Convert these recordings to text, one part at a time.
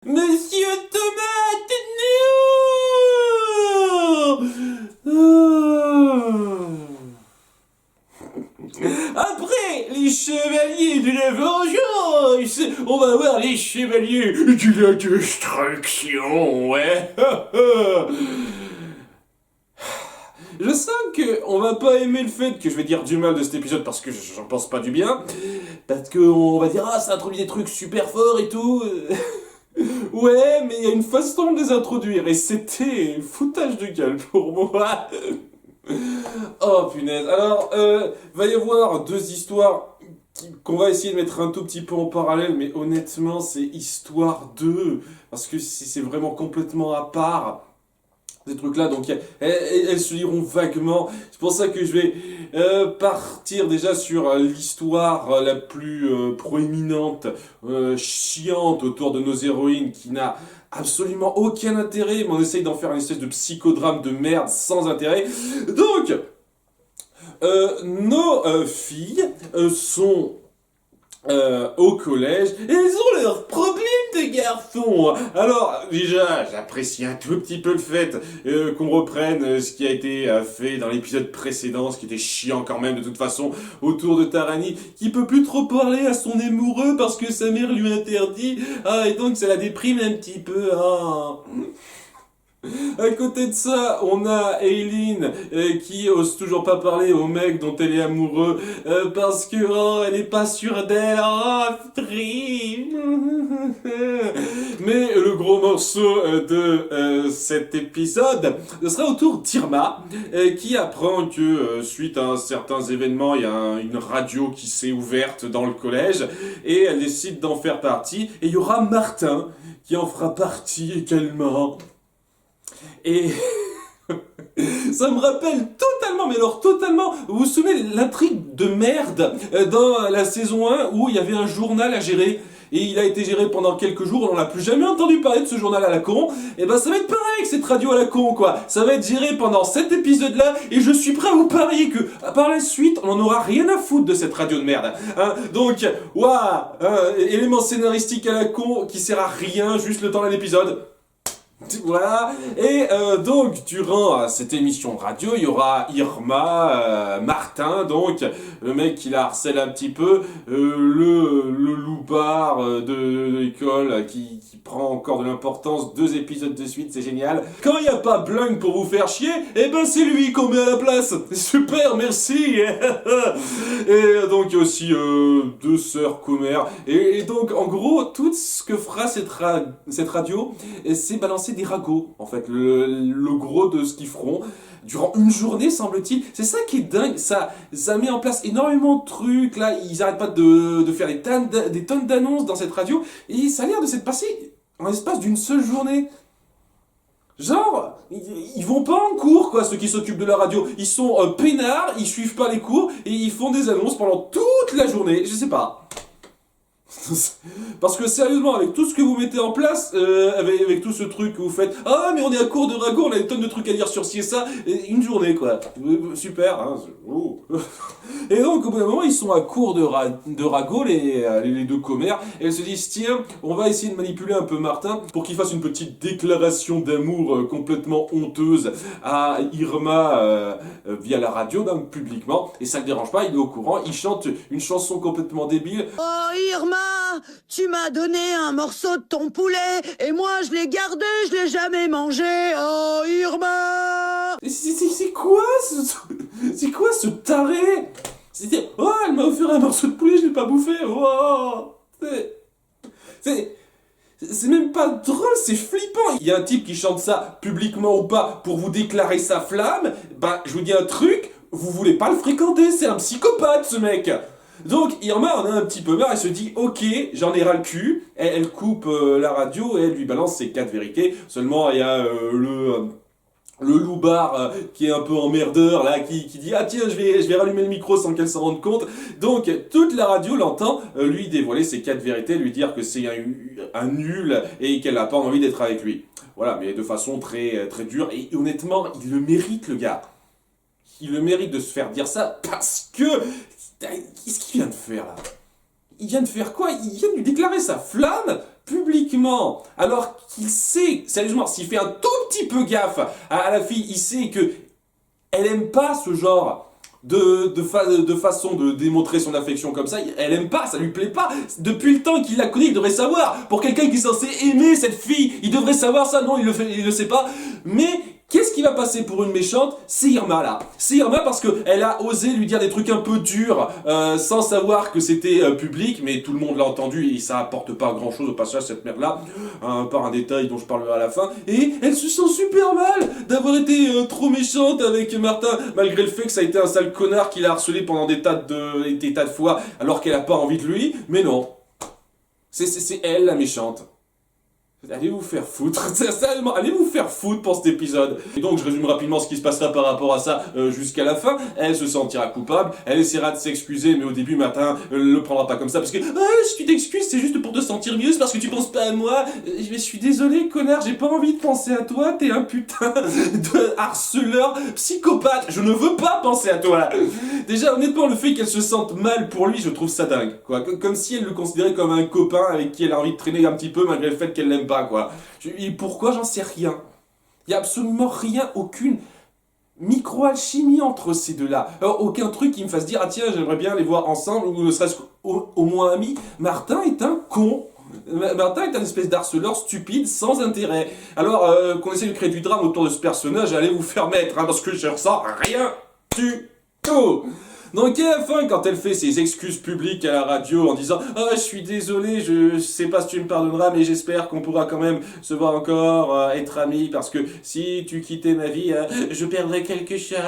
Monsieur Tomate, non! Après les chevaliers de la vengeance, on va voir les chevaliers de la destruction, ouais. Je sens qu'on va pas aimer le fait que je vais dire du mal de cet épisode parce que j'en pense pas du bien. Parce qu'on va dire, ah, ça introduit des trucs super forts et tout. Ouais, mais il y a une façon de les introduire et c'était foutage de gueule pour moi. Oh punaise. Alors, va y avoir deux histoires qu'on va essayer de mettre un tout petit peu en parallèle, mais honnêtement, c'est histoire 2 parce que c'est vraiment complètement à part. Ces trucs-là, donc elles se liront vaguement. C'est pour ça que je vais partir déjà sur l'histoire la plus proéminente, chiante autour de nos héroïnes, qui n'a absolument aucun intérêt, mais on essaye d'en faire une espèce de psychodrame de merde sans intérêt. Donc, nos filles sont au collège, et elles ont leurs problèmes de garçons. Alors, déjà, j'apprécie un tout petit peu le fait qu'on reprenne ce qui a été fait dans l'épisode précédent, ce qui était chiant quand même de toute façon, autour de Tarani, qui peut plus trop parler à son amoureux parce que sa mère lui interdit. Ah, et donc ça la déprime un petit peu, hein. À côté de ça, on a Eileen qui ose toujours pas parler au mec dont elle est amoureux parce que oh, elle est pas sûre d'elle. Oh, triste. Mais le gros morceau de cet épisode ce sera autour d'Irma qui apprend que suite à certains événements, il y a une radio qui s'est ouverte dans le collège et elle décide d'en faire partie. Et il y aura Martin qui en fera partie également. Et ça me rappelle totalement, mais alors totalement, vous vous souvenez l'intrigue de merde dans la saison 1 où il y avait un journal à gérer et il a été géré pendant quelques jours, on n'en a plus jamais entendu parler de ce journal à la con. Et ben ça va être pareil avec cette radio à la con quoi, ça va être géré pendant cet épisode là et je suis prêt à vous parier que par la suite on n'en aura rien à foutre de cette radio de merde. Hein, donc, waouh, élément scénaristique à la con qui sert à rien, juste le temps d'un épisode. Voilà, et donc durant cette émission de radio, il y aura Irma, Martin, donc le mec qui la harcèle un petit peu, le loupard de l'école qui prend encore de l'importance, 2 épisodes de suite, c'est génial. Quand il n'y a pas Blung pour vous faire chier, eh ben c'est lui qu'on met à la place. Super, merci. Et donc il y a aussi 2 sœurs commères, et donc en gros tout ce que fera cette radio, c'est balancer des ragots, en fait, le gros de ce qu'ils feront durant une journée, semble-t-il. C'est ça qui est dingue, ça met en place énormément de trucs, là, ils arrêtent pas de faire des tonnes d'annonces dans cette radio, et ça a l'air de s'être passé en l'espace d'une seule journée. Genre, ils vont pas en cours, quoi, ceux qui s'occupent de la radio. Ils sont peinards, ils suivent pas les cours, et ils font des annonces pendant toute la journée, je sais pas. Parce que sérieusement, avec tout ce que vous mettez en place, avec tout ce truc que vous faites, ah mais on est à court de ragots, on a des tonnes de trucs à lire sur ci et ça, et une journée quoi, super, hein. Oh. Et donc au bout d'un moment ils sont à court de ragots, les 2 commères, et elles se disent tiens, on va essayer de manipuler un peu Martin pour qu'il fasse une petite déclaration d'amour complètement honteuse à Irma via la radio, donc publiquement, et ça le dérange pas, il est au courant, il chante une chanson complètement débile. Oh Irma, tu m'as donné un morceau de ton poulet et moi je l'ai gardé, je l'ai jamais mangé. Oh Irma. C'est quoi ce taré? C'était oh elle m'a offert un morceau de poulet, je l'ai pas bouffé. Oh, c'est même pas drôle, c'est flippant. Il y a un type qui chante ça publiquement ou pas pour vous déclarer sa flamme. Ben je vous dis un truc, vous voulez pas le fréquenter, c'est un psychopathe ce mec. Donc Irma en a un petit peu marre, elle se dit ok, j'en ai ras le cul, elle coupe la radio et elle lui balance ses 4 vérités. Seulement il y a le loupard qui est un peu emmerdeur là, qui dit ah tiens je vais rallumer le micro sans qu'elle s'en rende compte. Donc toute la radio l'entend lui dévoiler ses 4 vérités, lui dire que c'est un nul et qu'elle a pas envie d'être avec lui. Voilà, mais de façon très très dure, et honnêtement il le mérite le gars. Il le mérite de se faire dire ça parce que qu'est-ce qu'il vient de faire là? Il vient de faire quoi? Il vient de lui déclarer sa flamme publiquement, alors qu'il sait, sérieusement, s'il fait un tout petit peu gaffe à la fille, il sait que elle aime pas ce genre de façon de démontrer son affection comme ça, elle aime pas, ça lui plaît pas. Depuis le temps qu'il la connaît, il devrait savoir. Pour quelqu'un qui est censé aimer cette fille, il devrait savoir ça. Non, il le sait pas. Mais qu'est-ce qui va passer pour une méchante? C'est Irma là. C'est Irma parce que elle a osé lui dire des trucs un peu durs sans savoir que c'était public, mais tout le monde l'a entendu et ça apporte pas grand chose au passage cette merde là, par un détail dont je parlerai à la fin. Et elle se sent super mal d'avoir été trop méchante avec Martin, malgré le fait que ça a été un sale connard qui l'a harcelé pendant des tas de fois alors qu'elle a pas envie de lui. Mais non, c'est elle la méchante. Allez vous faire foutre, sérieusement, allez vous faire foutre pour cet épisode. Et donc je résume rapidement ce qui se passera par rapport à ça jusqu'à la fin. Elle se sentira coupable, elle essaiera de s'excuser, mais au début Martin le prendra pas comme ça parce que si tu t'excuses c'est juste pour te sentir mieux, c'est parce que tu penses pas à moi. Je suis désolé connard, j'ai pas envie de penser à toi, t'es un putain de harceleur psychopathe, je ne veux pas penser à toi. Déjà honnêtement le fait qu'elle se sente mal pour lui, je trouve ça dingue quoi. Comme si elle le considérait comme un copain avec qui elle a envie de traîner un petit peu malgré le fait qu'elle l'aime pas quoi. Et pourquoi j'en sais rien. Il y a absolument rien, aucune micro-alchimie entre ces deux-là. Alors, aucun truc qui me fasse dire ah tiens j'aimerais bien les voir ensemble ou ne serait-ce au moins amis. Martin est un con. Martin est un espèce d'harceleur stupide sans intérêt. Alors qu'on essaie de créer du drame autour de ce personnage, allez vous faire mettre parce que je ressens rien du tout. Donc à la fin, quand elle fait ses excuses publiques à la radio en disant « Ah, je suis désolé, je sais pas si tu me pardonneras, mais j'espère qu'on pourra quand même se voir encore, être amis, parce que si tu quittais ma vie, je perdrais quelque chose. »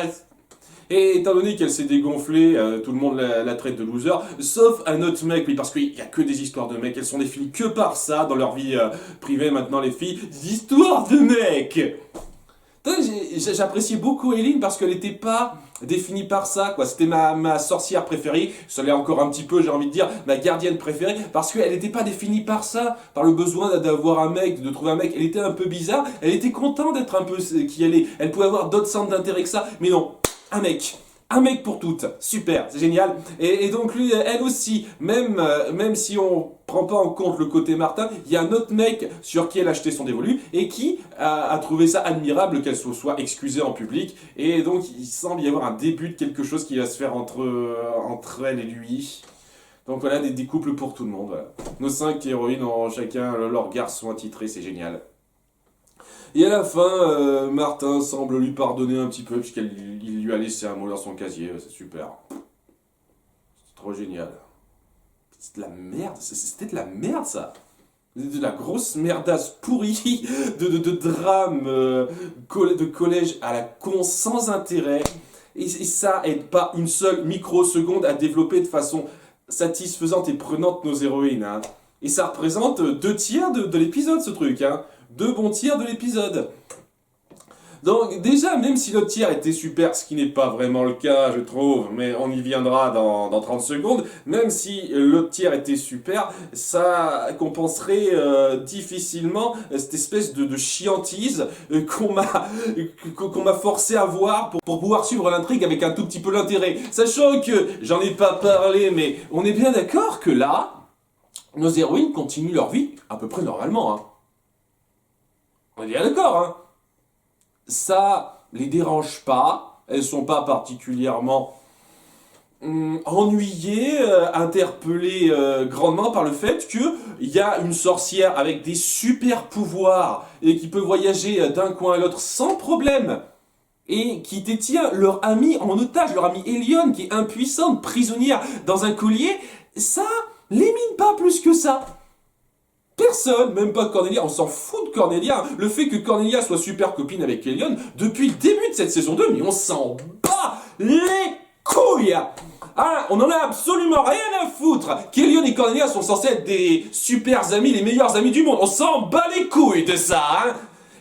Et étant donné qu'elle s'est dégonflée, tout le monde la traite de loser, sauf un autre mec, oui, parce qu'il y a que des histoires de mecs, elles sont définies que par ça dans leur vie privée maintenant les filles, des histoires de mecs. J'appréciais beaucoup Eileen parce qu'elle n'était pas définie par ça, quoi. C'était ma sorcière préférée, ça l'est encore un petit peu, j'ai envie de dire, ma gardienne préférée, parce qu'elle n'était pas définie par ça, par le besoin d'avoir un mec, de trouver un mec. Elle était un peu bizarre, elle était contente d'être un peu qui elle est. Elle pouvait avoir d'autres centres d'intérêt que ça, mais non, un mec. Un mec pour toutes, super, c'est génial. Et donc lui, elle aussi, même si on prend pas en compte le côté Martin, il y a un autre mec sur qui elle a acheté son dévolu et qui a trouvé ça admirable qu'elle se soit excusée en public. Et donc il semble y avoir un début de quelque chose qui va se faire entre elle et lui. Donc voilà, des couples pour tout le monde. Voilà. Nos 5 héroïnes ont chacun leur garçon attitré, c'est génial. Et à la fin, Martin semble lui pardonner un petit peu, puisqu'il lui a laissé un mot dans son casier, c'est super. C'est trop génial. C'est de la merde, c'était de la merde ça. De la grosse merdasse pourrie de drame de collège à la con sans intérêt. Et ça aide pas une seule microseconde à développer de façon satisfaisante et prenante nos héroïnes. Hein. Et ça représente 2/3 de l'épisode ce truc. Hein. 2 bons tiers de l'épisode. Donc déjà, même si l'autre tiers était super, ce qui n'est pas vraiment le cas, je trouve, mais on y viendra dans 30 secondes, même si l'autre tiers était super, ça compenserait difficilement cette espèce de chiantise qu'on m'a forcé à voir pour pouvoir suivre l'intrigue avec un tout petit peu d'intérêt. Sachant que, j'en ai pas parlé, mais on est bien d'accord que là, nos héroïnes continuent leur vie à peu près normalement, hein. On est bien d'accord, hein. Ça les dérange pas, elles sont pas particulièrement ennuyées, interpellées grandement par le fait qu'il y a une sorcière avec des super pouvoirs et qui peut voyager d'un coin à l'autre sans problème et qui détient leur amie en otage, leur amie Elion qui est impuissante, prisonnière dans un collier. Ça les mine pas plus que ça. Personne, même pas Cornelia, on s'en fout de Cornelia. Le fait que Cornelia soit super copine avec Elion, depuis le début de cette saison 2, mais on s'en bat les couilles. Ah, on en a absolument rien à foutre qu'Elion et Cornelia sont censés être des super amis, les meilleurs amis du monde. On s'en bat les couilles de ça, hein.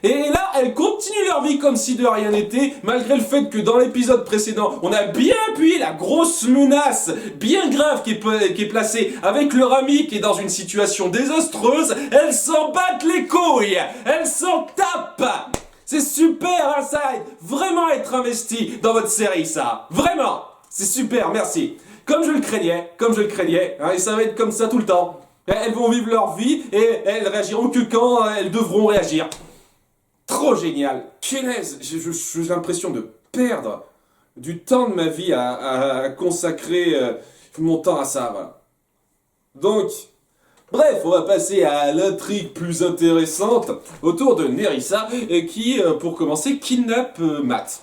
Et là, elles continuent leur vie comme si de rien n'était, malgré le fait que dans l'épisode précédent, on a bien appuyé la grosse menace bien grave qui est placée avec leur ami qui est dans une situation désastreuse. Elles s'en battent les couilles, elles s'en tapent. C'est super, hein, ça aide vraiment à être investi dans votre série, ça. Vraiment, c'est super, merci. Comme je le craignais, hein, et ça va être comme ça tout le temps. Elles vont vivre leur vie et elles réagiront que quand elles devront réagir. Trop génial. Punaise, j'ai l'impression de perdre du temps de ma vie à consacrer mon temps à ça. Voilà. Donc, bref, on va passer à l'intrigue plus intéressante autour de Nerissa qui, pour commencer, kidnappe Matt.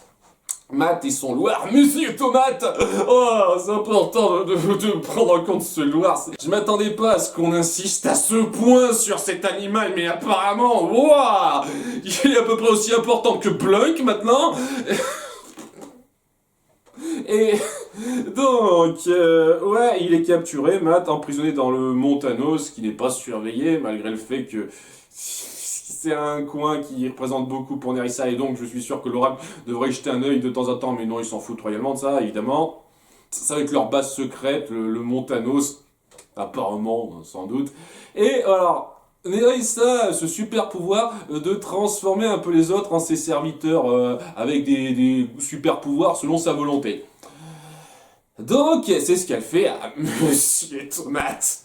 Matt et son loir, Monsieur Tomate. Oh, c'est important de prendre en compte ce loir. Je m'attendais pas à ce qu'on insiste à ce point sur cet animal, mais apparemment, waouh, il est à peu près aussi important que Blunk maintenant. Et donc, ouais, il est capturé, Matt, emprisonné dans le Montanos, qui n'est pas surveillé, malgré le fait que c'est un coin qui représente beaucoup pour Nerissa, et donc je suis sûr que l'Oracle devrait y jeter un œil de temps en temps, mais non, ils s'en foutent royalement de ça, évidemment. Ça va être leur base secrète, le Montanos, apparemment, sans doute. Et alors, Nerissa a ce super pouvoir de transformer un peu les autres en ses serviteurs avec des super pouvoirs selon sa volonté. Donc, c'est ce qu'elle fait à Monsieur Tomate.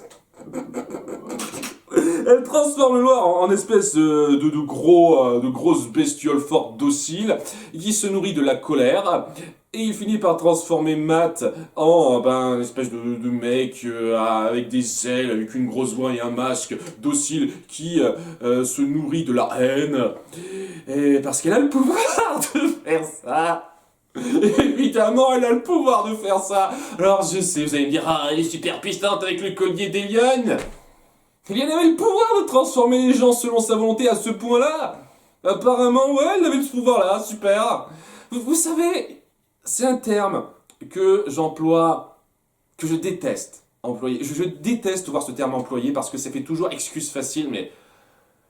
Elle transforme le loir en espèce de grosses bestioles fortes dociles qui se nourrit de la colère. Et il finit par transformer Matt en une espèce de mec avec des ailes, avec une grosse voix et un masque docile qui se nourrit de la haine. Et parce qu'elle a le pouvoir de faire ça. Évidemment, elle a le pouvoir de faire ça. Alors je sais, vous allez me dire, ah, elle est super puissante avec le collier d'Elion. Elion avait le pouvoir de transformer les gens selon sa volonté à ce point-là. Apparemment, ouais, elle avait ce pouvoir-là, super. Vous savez, c'est un terme que j'emploie, que je déteste employer. Je déteste voir ce terme employé parce que ça fait toujours excuse facile, mais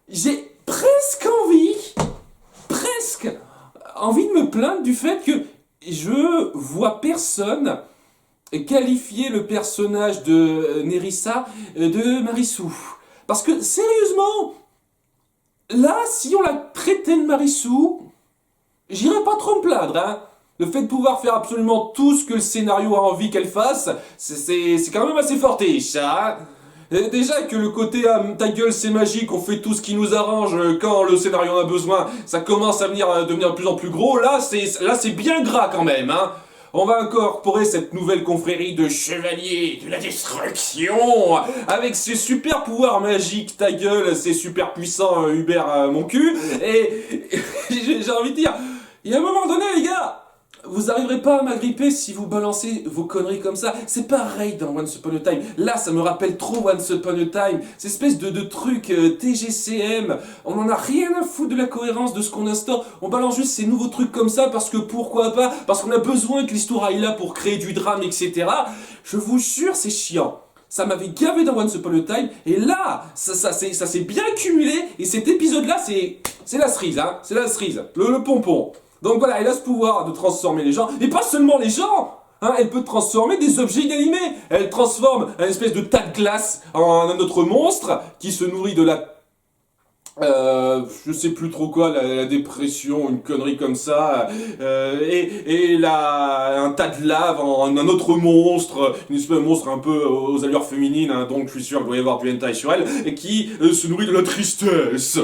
j'ai presque envie de me plaindre du fait que je vois personne qualifier le personnage de Nerissa de Marissou. Parce que, sérieusement, là, si on la traitait de Marissou, j'irais pas trop me plaindre, hein. Le fait de pouvoir faire absolument tout ce que le scénario a envie qu'elle fasse, c'est quand même assez fortiche, ça, hein. Déjà que le côté ta gueule c'est magique, on fait tout ce qui nous arrange quand le scénario en a besoin, ça commence à devenir de plus en plus gros, là c'est bien gras quand même, hein. On va incorporer cette nouvelle confrérie de chevaliers de la destruction avec ses super pouvoirs magiques, ta gueule, ses super puissants Hubert mon cul, et j'ai envie de dire, il y a un moment donné les gars, vous arriverez pas à m'agripper si vous balancez vos conneries comme ça. C'est pareil dans Once Upon a Time. Là, ça me rappelle trop Once Upon a Time. Cette espèce de truc TGCM. On en a rien à foutre de la cohérence de ce qu'on instaure. On balance juste ces nouveaux trucs comme ça parce que pourquoi pas? Parce qu'on a besoin que l'histoire aille là pour créer du drame, etc. Je vous jure, c'est chiant. Ça m'avait gavé dans Once Upon a Time. Et là, ça s'est bien cumulé. Et cet épisode-là, c'est la cerise, hein. C'est la cerise. Le pompon. Donc voilà, elle a ce pouvoir de transformer les gens, et pas seulement les gens, hein, elle peut transformer des objets inanimés. Elle transforme un espèce de tas de glace en un autre monstre qui se nourrit de la... je sais plus trop quoi, la dépression, une connerie comme ça, et un tas de lave en un autre monstre, une espèce de monstre un peu aux allures féminines, hein, donc je suis sûr qu'il doit y avoir du hentai sur elle, et qui se nourrit de la tristesse.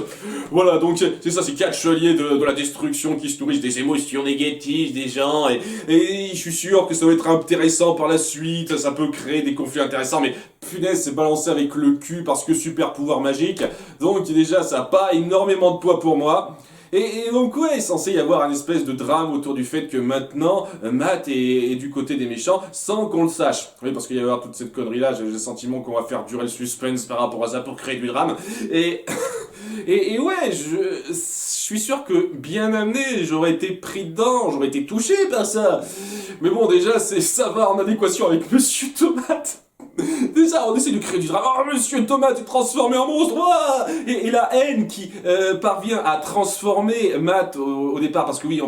Voilà, donc c'est ça, c'est 4 chevaliers de la destruction qui se nourrissent des émotions négatives des gens, et je suis sûr que ça va être intéressant par la suite, ça peut créer des conflits intéressants, mais punaise, c'est balancé avec le cul parce que super pouvoir magique, donc déjà ça pas énormément de poids pour moi. Et donc ouais, il est censé y avoir un espèce de drame autour du fait que maintenant Matt est du côté des méchants sans qu'on le sache. Oui, parce qu'il va y avoir toute cette connerie là, j'ai le sentiment qu'on va faire durer le suspense par rapport à ça pour créer du drame. Et ouais, je suis sûr que bien amené, j'aurais été pris dedans, j'aurais été touché par ça. Mais bon, déjà, ça va en adéquation avec Monsieur Tomate. Déjà, on essaie de créer du drame. Oh, Monsieur Tomate est transformé en monstre. Oh, et la haine qui parvient à transformer Matt au départ, parce que oui,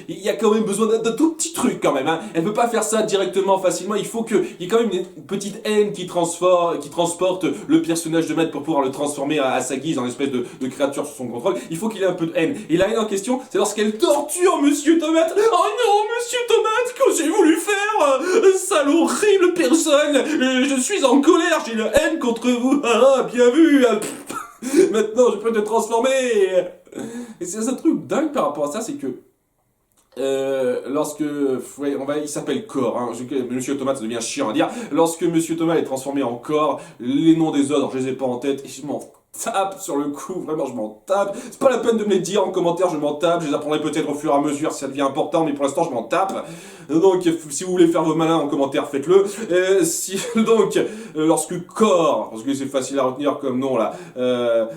il y a quand même besoin d'un tout petit truc quand même. Hein. Elle peut pas faire ça directement, facilement. Il faut qu'il y ait quand même une petite haine qui transporte le personnage de Matt pour pouvoir le transformer à sa guise en espèce de créature sous son contrôle. Il faut qu'il ait un peu de haine. Et la haine en question, c'est lorsqu'elle torture Monsieur Tomate. Oh non, Monsieur Tomate, qu'as-j'ai voulu faire? Sale horrible personne. Je suis en en colère, j'ai la haine contre vous. Ah, bien vu. Maintenant, je peux te transformer. Et c'est un truc dingue par rapport à ça, c'est que il s'appelle Corps, hein. Monsieur Thomas, ça devient chiant à dire. Lorsque Monsieur Thomas est transformé en Corps, les noms des autres, je les ai pas en tête, et je m'en tape sur le coup, vraiment je m'en tape. C'est pas la peine de me les dire en commentaire, je m'en tape, je les apprendrai peut-être au fur et à mesure si ça devient important, mais pour l'instant je m'en tape. Donc si vous voulez faire vos malins en commentaire, faites-le. Lorsque Corps, parce que c'est facile à retenir comme nom là,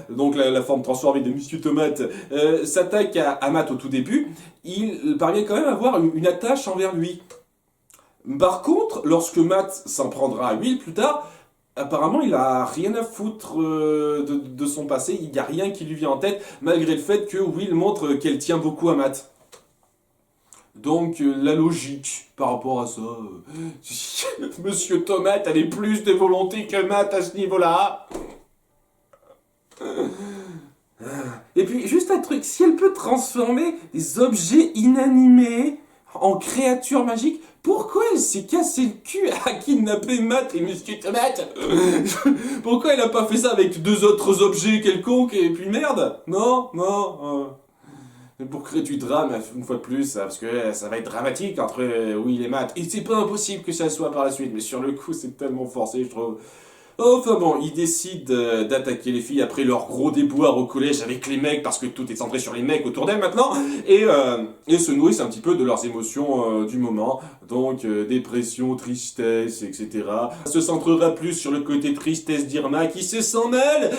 donc la forme transformée de Monsieur Tomate, s'attaque à Matt au tout début, il parvient quand même à avoir une attache envers lui. Par contre, lorsque Matt s'en prendra à Will plus tard, apparemment, il a rien à foutre de son passé, il n'y a rien qui lui vient en tête, malgré le fait que Will montre qu'elle tient beaucoup à Matt. Donc, la logique par rapport à ça... Monsieur Tomate avait plus de volonté que Matt à ce niveau-là. Et puis, juste un truc, si elle peut transformer des objets inanimés en créatures magiques, pourquoi elle s'est cassé le cul à kidnapper Matt et Monsieur Tomate? Pourquoi elle a pas fait ça avec 2 autres objets quelconques et puis merde? Non. Pour créer du drame, une fois de plus, parce que ça va être dramatique entre Will et Matt. Et c'est pas impossible que ça soit par la suite, mais sur le coup, c'est tellement forcé, je trouve. Enfin bon, ils décident d'attaquer les filles après leur gros déboire au collège avec les mecs, parce que tout est centré sur les mecs autour d'elles maintenant, et se nourrissent un petit peu de leurs émotions du moment, donc dépression, tristesse, etc. Ça se centrera plus sur le côté tristesse d'Irma, qui se sent mal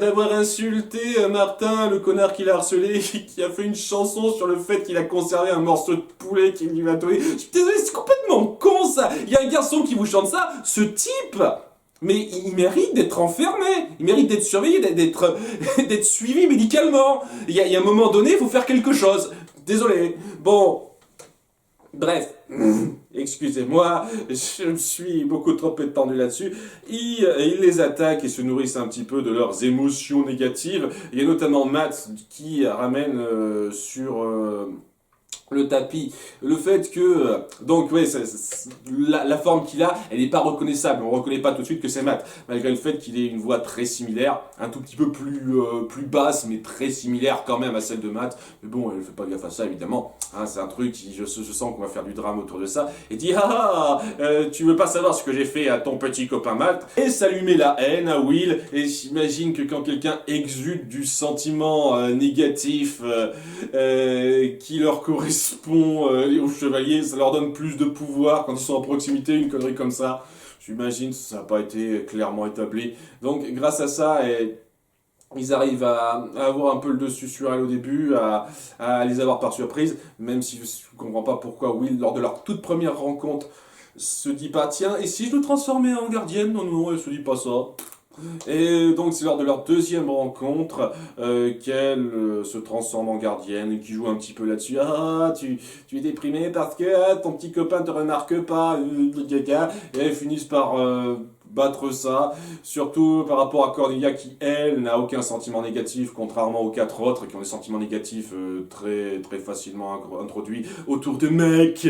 d'avoir insulté Martin, le connard qui l'a harcelé, qui a fait une chanson sur le fait qu'il a conservé un morceau de poulet qu'il lui a donné. Je suis désolé, c'est complètement con ça. Il y a un garçon qui vous chante ça, ce type... Mais il mérite d'être enfermé, il mérite d'être surveillé, d'être suivi médicalement. Il y a un moment donné, il faut faire quelque chose. Désolé. Bon, bref, excusez-moi, je me suis beaucoup trop étendu là-dessus. Ils les attaquent et se nourrissent un petit peu de leurs émotions négatives. Il y a notamment Matt qui ramène sur... le tapis, le fait que donc ouais, la forme qu'il a, elle n'est pas reconnaissable, on reconnaît pas tout de suite que c'est Matt, malgré le fait qu'il ait une voix très similaire, un tout petit peu plus basse, mais très similaire quand même à celle de Matt. Mais bon, elle fait pas gaffe à ça évidemment, hein, c'est un truc, je sens qu'on va faire du drame autour de ça, et dit tu veux pas savoir ce que j'ai fait à ton petit copain Matt, et ça lui met la haine à Will, et j'imagine que quand quelqu'un exude du sentiment négatif qui leur correspond aux chevaliers, ça leur donne plus de pouvoir quand ils sont en proximité, une connerie comme ça. J'imagine, ça n'a pas été clairement établi. Donc, grâce à ça, ils arrivent à avoir un peu le dessus sur elle au début, à les avoir par surprise, même si je ne comprends pas pourquoi Will, lors de leur toute première rencontre, se dit pas, tiens, et si je le transformais en gardienne? Non, elle se dit pas ça. Et donc c'est lors de leur deuxième rencontre qu'elle se transforme en gardienne, qui joue un petit peu là-dessus. Ah, tu es déprimé parce que ton petit copain te remarque pas, et elles finissent par battre ça, surtout par rapport à Cornelia qui, elle, n'a aucun sentiment négatif, contrairement aux 4 autres qui ont des sentiments négatifs très, très facilement introduits autour de mecs.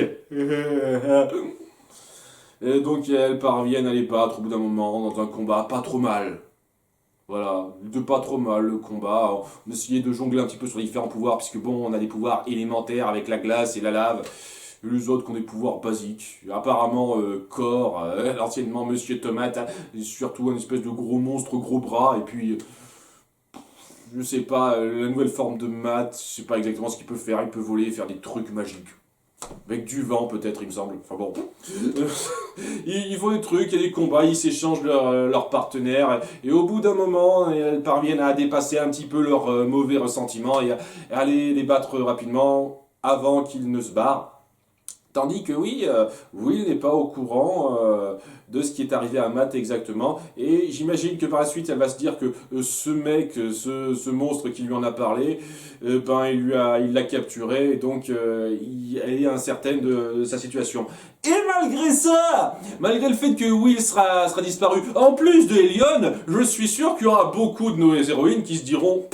Et donc elles parviennent à les battre au bout d'un moment dans un combat pas trop mal. Voilà, de pas trop mal le combat. On essayait de jongler un petit peu sur les différents pouvoirs, puisque bon, on a des pouvoirs élémentaires avec la glace et la lave. Et les autres qui ont des pouvoirs basiques. Apparemment, Corps, anciennement Monsieur Tomate, surtout un espèce de gros monstre, gros bras, et puis... je sais pas, la nouvelle forme de Matt, je sais pas exactement ce qu'il peut faire. Il peut voler et faire des trucs magiques. Avec du vent peut-être, il me semble. Enfin bon. Ils font des trucs, il y a des combats, ils s'échangent leurs partenaires. Et au bout d'un moment, elles parviennent à dépasser un petit peu leurs mauvais ressentiments et à aller les battre rapidement avant qu'ils ne se barrent. Tandis que oui, Will n'est pas au courant de ce qui est arrivé à Matt exactement. Et j'imagine que par la suite, elle va se dire que ce mec, ce monstre qui lui en a parlé, il l'a capturé. Et donc, elle est incertaine de sa situation. Et malgré ça, malgré le fait que Will sera disparu, en plus de Elion, je suis sûr qu'il y aura beaucoup de nos héroïnes qui se diront...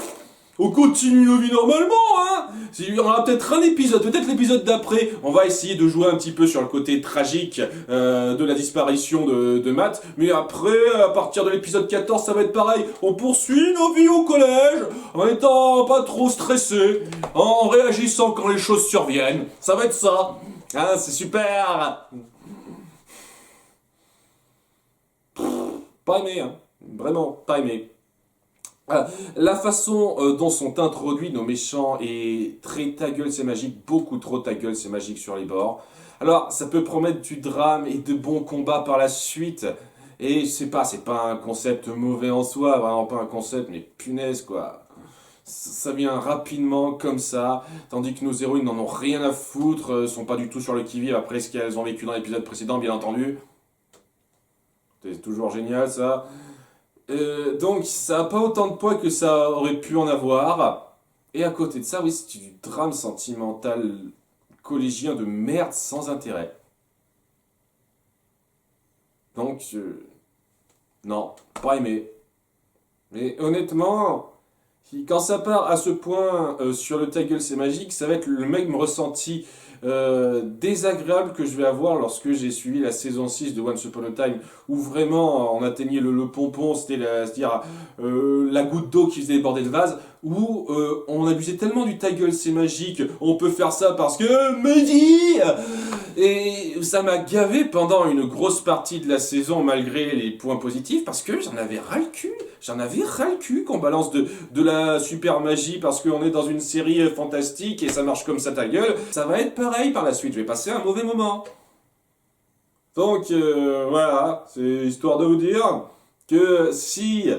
On continue nos vies normalement, hein. Il y aura peut-être un épisode, peut-être l'épisode d'après, on va essayer de jouer un petit peu sur le côté tragique de la disparition de Matt, mais après, à partir de l'épisode 14, ça va être pareil. On poursuit nos vies au collège, en étant pas trop stressé, en réagissant quand les choses surviennent. Ça va être ça. Hein, c'est super. Pas aimé, hein. Vraiment, pas aimé. La façon dont sont introduits nos méchants est très ta gueule c'est magique, beaucoup trop ta gueule c'est magique sur les bords. Alors ça peut promettre du drame et de bons combats par la suite. Et c'est pas un concept mauvais en soi, vraiment pas un concept, mais punaise quoi. Ça vient rapidement comme ça, tandis que nos héroïnes n'en ont rien à foutre, sont pas du tout sur le qui-vive après ce qu'elles ont vécu dans l'épisode précédent bien entendu. C'est toujours génial ça. Donc ça n'a pas autant de poids que ça aurait pu en avoir. Et à côté de ça, oui, c'est du drame sentimental collégien de merde sans intérêt. Donc, non, pas aimé. Mais honnêtement, quand ça part à ce point sur le ta gueule c'est magique, ça va être le même ressenti désagréable que je vais avoir lorsque j'ai suivi la saison 6 de Once Upon a Time, où vraiment on atteignait le pompon, c'est-à-dire la goutte d'eau qui faisait déborder le vase, où on abusait tellement du ta gueule c'est magique, on peut faire ça parce que Mehdi. Et ça m'a gavé pendant une grosse partie de la saison malgré les points positifs, parce que j'en avais ras le cul. J'en avais ras le cul qu'on balance de la super magie parce qu'on est dans une série fantastique et ça marche comme ça ta gueule. Ça va être pareil par la suite, je vais passer un mauvais moment. Donc voilà, c'est histoire de vous dire que si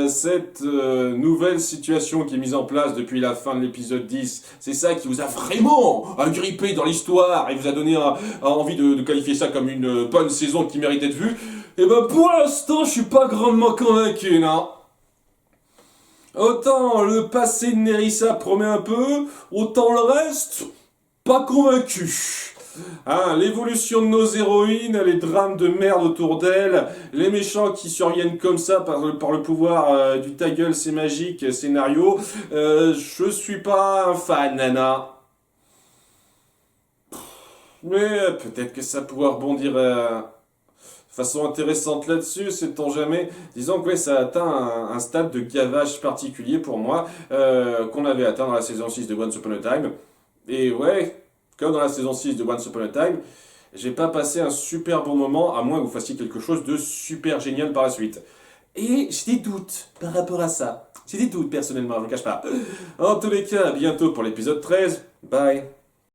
cette nouvelle situation qui est mise en place depuis la fin de l'épisode 10, c'est ça qui vous a vraiment agrippé dans l'histoire et vous a donné envie de qualifier ça comme une bonne saison qui mérite d'être vue, et ben pour l'instant je suis pas grandement convaincu, non. Autant le passé de Nerissa promet un peu, autant le reste, pas convaincu. Hein, l'évolution de nos héroïnes, les drames de merde autour d'elles, les méchants qui surviennent comme ça par le pouvoir du ta gueule c'est magique scénario, je suis pas un fan, nana. Mais peut-être que ça pourra rebondir de façon intéressante là-dessus, sait-on jamais. Disons que ouais, ça a atteint un stade de gavage particulier pour moi, qu'on avait atteint dans la saison 6 de Once Upon a Time. Et ouais, comme dans la saison 6 de Once Upon a Time, j'ai pas passé un super bon moment, à moins que vous fassiez quelque chose de super génial par la suite. Et j'ai des doutes par rapport à ça. J'ai des doutes personnellement, je ne le cache pas. En tous les cas, à bientôt pour l'épisode 13. Bye.